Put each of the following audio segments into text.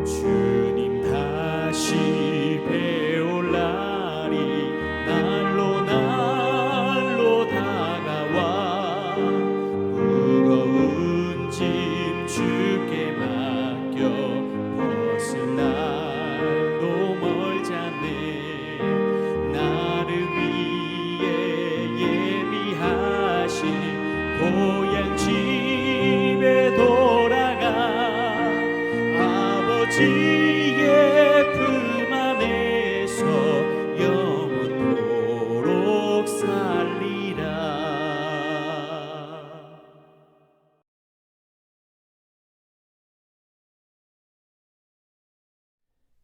주님 다시 배올 날이 날로 날로 다가와 무거운 짐 주께 맡겨 벗을 날도 멀지 않네. 나를 위해 예비하신 고향 집에 돌아가 아버지의 품 안에서 영원토록 살리라.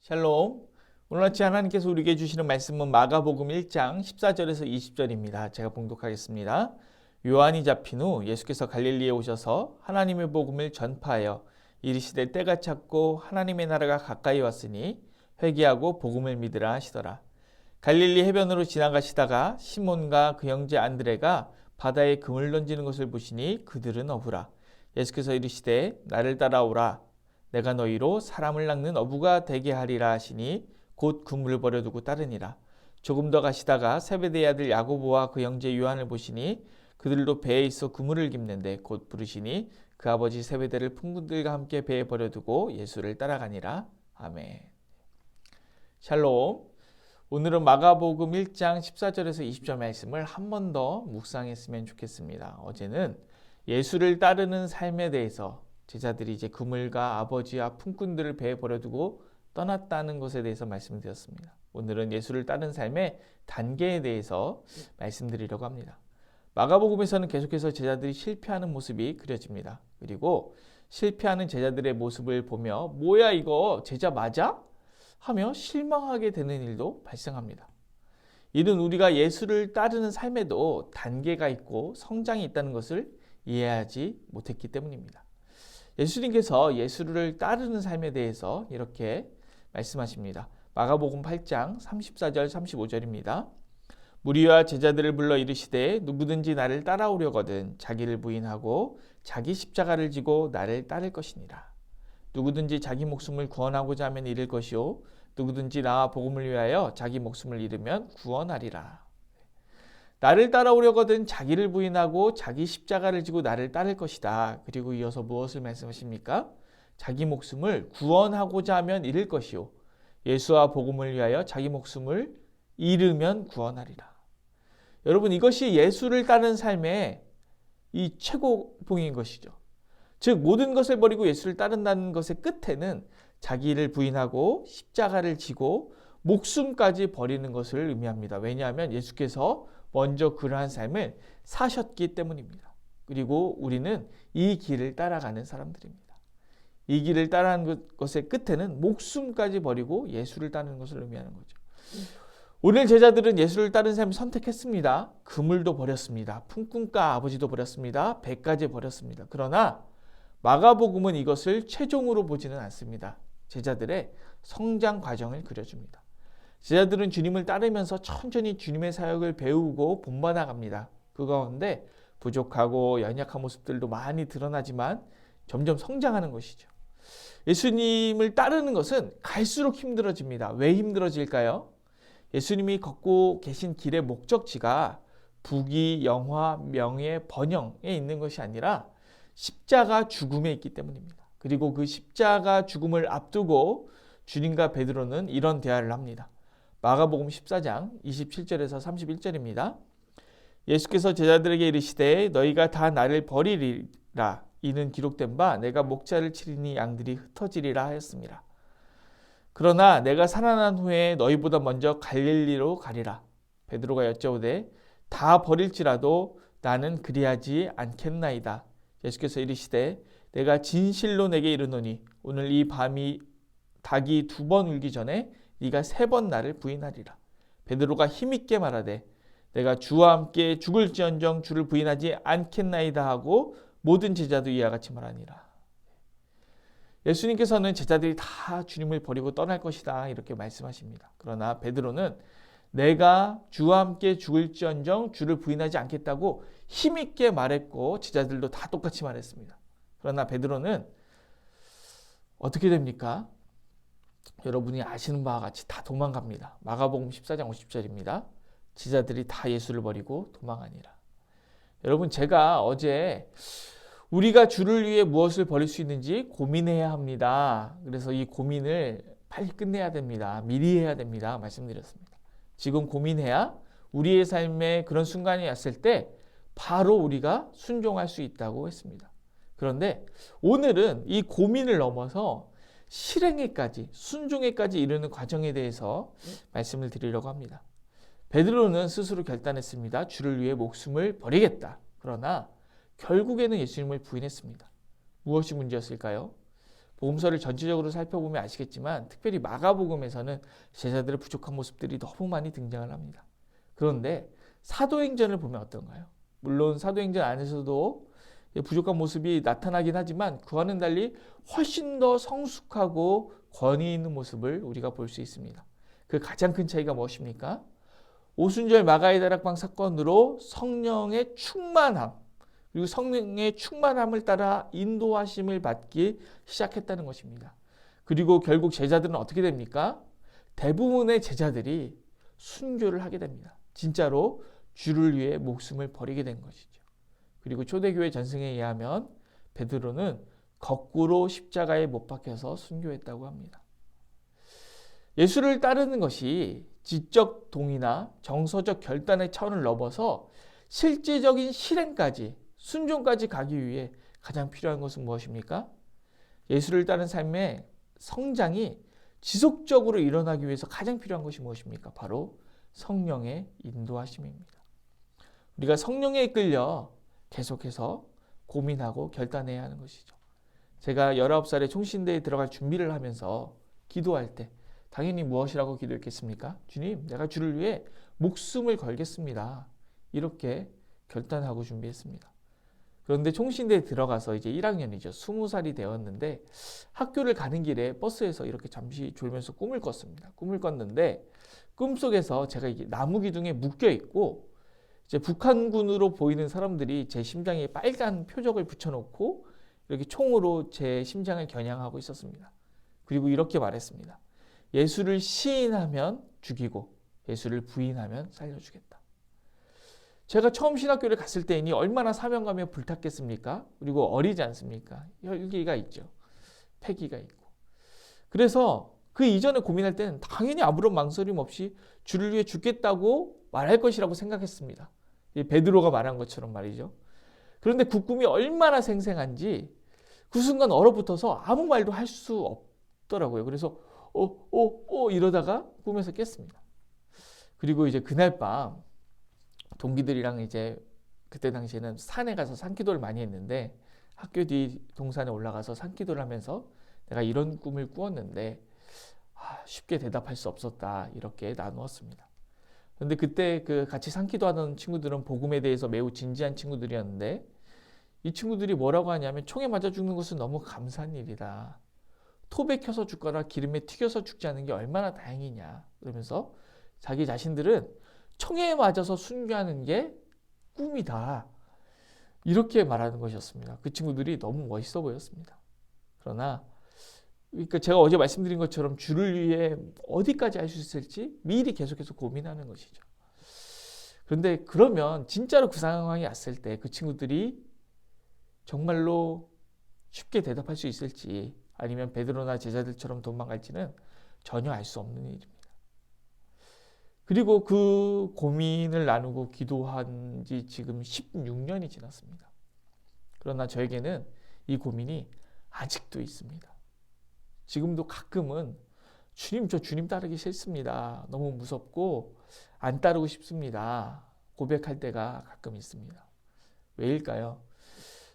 샬롬. 오늘 아침 하나님께서 우리에게 주시는 말씀은 마가복음 1장 14절에서 20절입니다. 제가 봉독하겠습니다. 요한이 잡힌 후 예수께서 갈릴리에 오셔서 하나님의 복음을 전파하여 이르시되 때가 찼고 하나님의 나라가 가까이 왔으니 회개하고 복음을 믿으라 하시더라. 갈릴리 해변으로 지나가시다가 시몬과 그 형제 안드레가 바다에 금을 던지는 것을 보시니 그들은 어부라. 예수께서 이르시되 나를 따라오라. 내가 너희로 사람을 낚는 어부가 되게 하리라 하시니 곧 그물을 버려두고 따르니라. 조금 더 가시다가 세베대의 아들 야고보와 그 형제 요한을 보시니 그들도 배에 있어 그물을 깁는데 곧 부르시니 그 아버지 세베대를 풍군들과 함께 배에 버려두고 예수를 따라가니라. 아멘. 샬롬. 오늘은 마가복음 1장 14절에서 20절 말씀을 한 번 더 묵상했으면 좋겠습니다. 어제는 예수를 따르는 삶에 대해서 제자들이 이제 그물과 아버지와 품꾼들을 배에 버려두고 떠났다는 것에 대해서 말씀드렸습니다. 오늘은 예수를 따르는 삶의 단계에 대해서 말씀드리려고 합니다. 마가복음에서는 계속해서 제자들이 실패하는 모습이 그려집니다. 그리고 실패하는 제자들의 모습을 보며 뭐야 이거 제자 맞아? 하며 실망하게 되는 일도 발생합니다. 이는 우리가 예수를 따르는 삶에도 단계가 있고 성장이 있다는 것을 이해하지 못했기 때문입니다. 예수님께서 예수를 따르는 삶에 대해서 이렇게 말씀하십니다. 마가복음 8장 34절 35절입니다. 무리와 제자들을 불러 이르시되 누구든지 나를 따라오려거든 자기를 부인하고 자기 십자가를 지고 나를 따를 것이니라. 누구든지 자기 목숨을 구원하고자 하면 잃을 것이요 누구든지 나와 복음을 위하여 자기 목숨을 잃으면 구원하리라. 나를 따라오려거든 자기를 부인하고 자기 십자가를 지고 나를 따를 것이다. 그리고 이어서 무엇을 말씀하십니까? 자기 목숨을 구원하고자 하면 잃을 것이요 예수와 복음을 위하여 자기 목숨을 잃으면 구원하리라. 여러분, 이것이 예수를 따르는 삶의 이 최고봉인 것이죠. 즉 모든 것을 버리고 예수를 따른다는 것의 끝에는 자기를 부인하고 십자가를 지고 목숨까지 버리는 것을 의미합니다. 왜냐하면 예수께서 먼저 그러한 삶을 사셨기 때문입니다. 그리고 우리는 이 길을 따라가는 사람들입니다. 이 길을 따라가는 것의 끝에는 목숨까지 버리고 예수를 따르는 것을 의미하는 거죠. 오늘 제자들은 예수를 따르는 삶을 선택했습니다. 그물도 버렸습니다. 품꾼과 아버지도 버렸습니다. 배까지 버렸습니다. 그러나 마가복음은 이것을 최종으로 보지는 않습니다. 제자들의 성장 과정을 그려줍니다. 제자들은 주님을 따르면서 천천히 주님의 사역을 배우고 본받아갑니다. 그 가운데 부족하고 연약한 모습들도 많이 드러나지만 점점 성장하는 것이죠. 예수님을 따르는 것은 갈수록 힘들어집니다. 왜 힘들어질까요? 예수님이 걷고 계신 길의 목적지가 부귀, 영화, 명예, 번영에 있는 것이 아니라 십자가 죽음에 있기 때문입니다. 그리고 그 십자가 죽음을 앞두고 주님과 베드로는 이런 대화를 합니다. 마가복음 14장 27절에서 31절입니다. 예수께서 제자들에게 이르시되 너희가 다 나를 버리리라. 이는 기록된 바 내가 목자를 치리니 양들이 흩어지리라 하였습니다. 그러나 내가 살아난 후에 너희보다 먼저 갈릴리로 가리라. 베드로가 여쭤오되 다 버릴지라도 나는 그리하지 않겠나이다. 예수께서 이르시되 내가 진실로 내게 이르노니 오늘 이 밤이 닭이 2번 울기 전에 네가 3번 나를 부인하리라. 베드로가 힘있게 말하되 내가 주와 함께 죽을지언정 주를 부인하지 않겠나이다 하고 모든 제자도 이와 같이 말하니라. 예수님께서는 제자들이 다 주님을 버리고 떠날 것이다 이렇게 말씀하십니다. 그러나 베드로는 내가 주와 함께 죽을지언정 주를 부인하지 않겠다고 힘있게 말했고 제자들도 다 똑같이 말했습니다. 그러나 베드로는 어떻게 됩니까? 여러분이 아시는 바와 같이 다 도망갑니다. 마가복음 14장 50절입니다. 제자들이 다 예수를 버리고 도망하니라. 여러분, 제가 어제 우리가 주를 위해 무엇을 버릴 수 있는지 고민해야 합니다. 그래서 이 고민을 빨리 끝내야 됩니다. 미리 해야 됩니다. 말씀드렸습니다. 지금 고민해야 우리의 삶에 그런 순간이 왔을 때 바로 우리가 순종할 수 있다고 했습니다. 그런데 오늘은 이 고민을 넘어서 실행에까지, 순종에까지 이르는 과정에 대해서 말씀을 드리려고 합니다. 베드로는 스스로 결단했습니다. 주를 위해 목숨을 버리겠다. 그러나 결국에는 예수님을 부인했습니다. 무엇이 문제였을까요? 복음서를 전체적으로 살펴보면 아시겠지만 특별히 마가복음에서는 제자들의 부족한 모습들이 너무 많이 등장을 합니다. 그런데 사도행전을 보면 어떤가요? 물론 사도행전 안에서도 부족한 모습이 나타나긴 하지만 그와는 달리 훨씬 더 성숙하고 권위 있는 모습을 우리가 볼 수 있습니다. 그 가장 큰 차이가 무엇입니까? 오순절 마가의 다락방 사건으로 성령의 충만함, 그리고 성령의 충만함을 따라 인도하심을 받기 시작했다는 것입니다. 그리고 결국 제자들은 어떻게 됩니까? 대부분의 제자들이 순교를 하게 됩니다. 진짜로 주를 위해 목숨을 버리게 된 것이죠. 그리고 초대교회 전승에 의하면 베드로는 거꾸로 십자가에 못 박혀서 순교했다고 합니다. 예수를 따르는 것이 지적 동의나 정서적 결단의 차원을 넘어서 실제적인 실행까지, 순종까지 가기 위해 가장 필요한 것은 무엇입니까? 예수를 따르는 삶의 성장이 지속적으로 일어나기 위해서 가장 필요한 것이 무엇입니까? 바로 성령의 인도하심입니다. 우리가 성령에 이끌려 계속해서 고민하고 결단해야 하는 것이죠. 제가 19살에 총신대에 들어갈 준비를 하면서 기도할 때 당연히 무엇이라고 기도했겠습니까? 주님, 내가 주를 위해 목숨을 걸겠습니다. 이렇게 결단하고 준비했습니다. 그런데 총신대에 들어가서 이제 1학년이죠. 20살이 되었는데 학교를 가는 길에 버스에서 이렇게 잠시 졸면서 꿈을 꿨습니다. 꿈을 꿨는데 꿈속에서 제가 이게 나무 기둥에 묶여 있고 이제 북한군으로 보이는 사람들이 제 심장에 빨간 표적을 붙여놓고 이렇게 총으로 제 심장을 겨냥하고 있었습니다. 그리고 이렇게 말했습니다. 예수를 시인하면 죽이고 예수를 부인하면 살려주겠다. 제가 처음 신학교를 갔을 때이니 얼마나 사명감에 불탔겠습니까? 그리고 어리지 않습니까? 혈기가 있죠. 패기가 있고. 그래서 그 이전에 고민할 때는 당연히 아무런 망설임 없이 주를 위해 죽겠다고 말할 것이라고 생각했습니다. 베드로가 말한 것처럼 말이죠. 그런데 그 꿈이 얼마나 생생한지 그 순간 얼어붙어서 아무 말도 할 수 없더라고요. 그래서 이러다가 꿈에서 깼습니다. 그리고 이제 그날 밤 동기들이랑 이제 그때 당시에는 산에 가서 산기도를 많이 했는데 학교 뒤 동산에 올라가서 산기도를 하면서 내가 이런 꿈을 꾸었는데 쉽게 대답할 수 없었다 이렇게 나누었습니다. 그런데 그때 그 같이 산기도하던 친구들은 복음에 대해서 매우 진지한 친구들이었는데 이 친구들이 뭐라고 하냐면 총에 맞아 죽는 것은 너무 감사한 일이다. 톱에 켜서 죽거나 기름에 튀겨서 죽지 않은 게 얼마나 다행이냐 그러면서 자기 자신들은 총에 맞아서 순교하는 게 꿈이다. 이렇게 말하는 것이었습니다. 그 친구들이 너무 멋있어 보였습니다. 그러나 그러니까 제가 어제 말씀드린 것처럼 주를 위해 어디까지 할 수 있을지 미리 계속해서 고민하는 것이죠. 그런데 그러면 진짜로 그 상황이 왔을 때 그 친구들이 정말로 쉽게 대답할 수 있을지 아니면 베드로나 제자들처럼 도망갈지는 전혀 알 수 없는 일입니다. 그리고 그 고민을 나누고 기도한 지 지금 16년이 지났습니다. 그러나 저에게는 이 고민이 아직도 있습니다. 지금도 가끔은 주님, 저 주님 따르기 싫습니다. 너무 무섭고 안 따르고 싶습니다. 고백할 때가 가끔 있습니다. 왜일까요?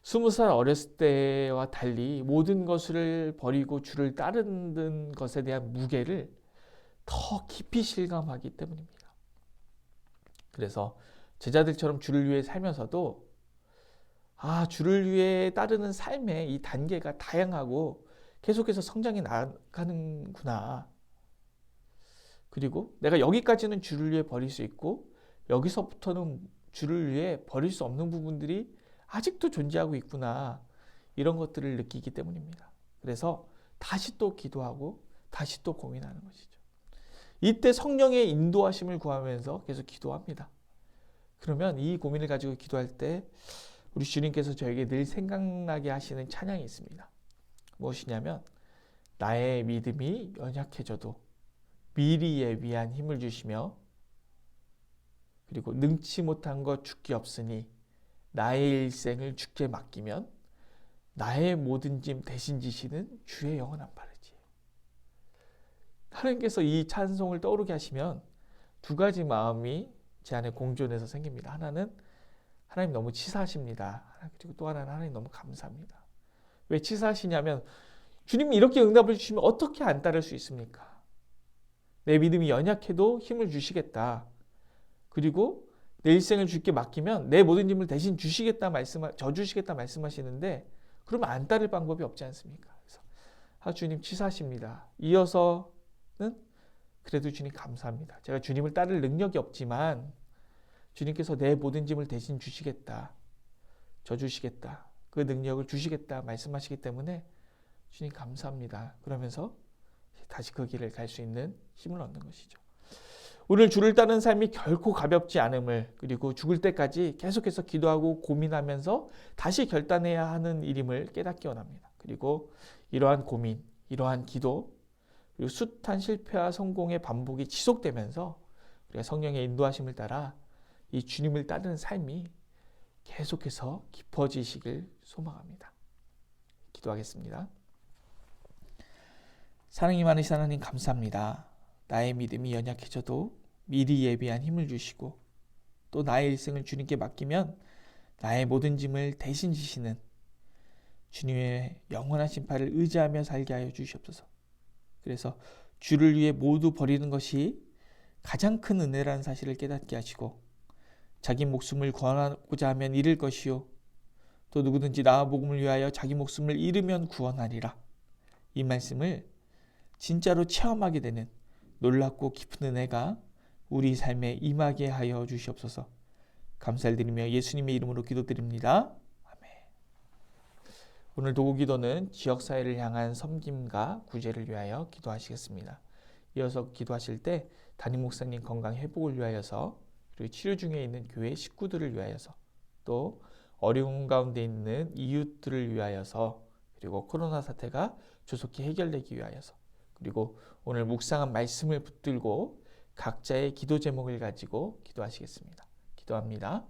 20살 어렸을 때와 달리 모든 것을 버리고 주를 따르는 것에 대한 무게를 더 깊이 실감하기 때문입니다. 그래서 제자들처럼 주를 위해 살면서도 주를 위해 따르는 삶의 이 단계가 다양하고 계속해서 성장해 나가는구나. 그리고 내가 여기까지는 주를 위해 버릴 수 있고 여기서부터는 주를 위해 버릴 수 없는 부분들이 아직도 존재하고 있구나. 이런 것들을 느끼기 때문입니다. 그래서 다시 또 기도하고 다시 또 고민하는 것이죠. 이때 성령의 인도하심을 구하면서 계속 기도합니다. 그러면 이 고민을 가지고 기도할 때 우리 주님께서 저에게 늘 생각나게 하시는 찬양이 있습니다. 무엇이냐면 나의 믿음이 연약해져도 미리에 위한 힘을 주시며 그리고 능치 못한 것 주께 없으니 나의 일생을 주께 맡기면 나의 모든 짐 대신 지시는 주의 영원한 바르지. 하나님께서 이 찬송을 떠오르게 하시면 두 가지 마음이 제 안에 공존해서 생깁니다. 하나는 하나님 너무 치사하십니다. 그리고 또 하나는 하나님 너무 감사합니다. 왜 치사하시냐면 주님이 이렇게 응답을 주시면 어떻게 안 따를 수 있습니까? 내 믿음이 연약해도 힘을 주시겠다. 그리고 내 일생을 주께 맡기면 내 모든 짐을 대신 져주시겠다 말씀하시는데 그러면 안 따를 방법이 없지 않습니까? 그래서 주님 치사하십니다. 이어서는 그래도 주님 감사합니다. 제가 주님을 따를 능력이 없지만 주님께서 내 모든 짐을 대신 주시겠다. 져주시겠다. 그 능력을 주시겠다 말씀하시기 때문에 주님 감사합니다. 그러면서 다시 그 길을 갈 수 있는 힘을 얻는 것이죠. 오늘 주를 따르는 삶이 결코 가볍지 않음을 그리고 죽을 때까지 계속해서 기도하고 고민하면서 다시 결단해야 하는 일임을 깨닫기 원합니다. 그리고 이러한 고민, 이러한 기도 그리고 숱한 실패와 성공의 반복이 지속되면서 우리가 성령의 인도하심을 따라 이 주님을 따르는 삶이 계속해서 깊어지시길 소망합니다. 기도하겠습니다. 사랑이 많으신 하나님 감사합니다. 나의 믿음이 연약해져도 미리 예비한 힘을 주시고 또 나의 일생을 주님께 맡기면 나의 모든 짐을 대신 지시는 주님의 영원한 심판을 의지하며 살게 하여 주시옵소서. 그래서 주를 위해 모두 버리는 것이 가장 큰 은혜라는 사실을 깨닫게 하시고 자기 목숨을 구원하고자 하면 잃을 것이요 또 누구든지 나와 복음을 위하여 자기 목숨을 잃으면 구원하리라. 이 말씀을 진짜로 체험하게 되는 놀랍고 깊은 은혜가 우리 삶에 임하게 하여 주시옵소서. 감사를 드리며 예수님의 이름으로 기도드립니다. 아멘. 오늘 도구기도는 지역사회를 향한 섬김과 구제를 위하여 기도하시겠습니다. 이어서 기도하실 때 담임 목사님 건강 회복을 위하여서 그리고 치료 중에 있는 교회 식구들을 위하여서 또 어려운 가운데 있는 이웃들을 위하여서 그리고 코로나 사태가 조속히 해결되기 위하여서 그리고 오늘 묵상한 말씀을 붙들고 각자의 기도 제목을 가지고 기도하시겠습니다. 기도합니다.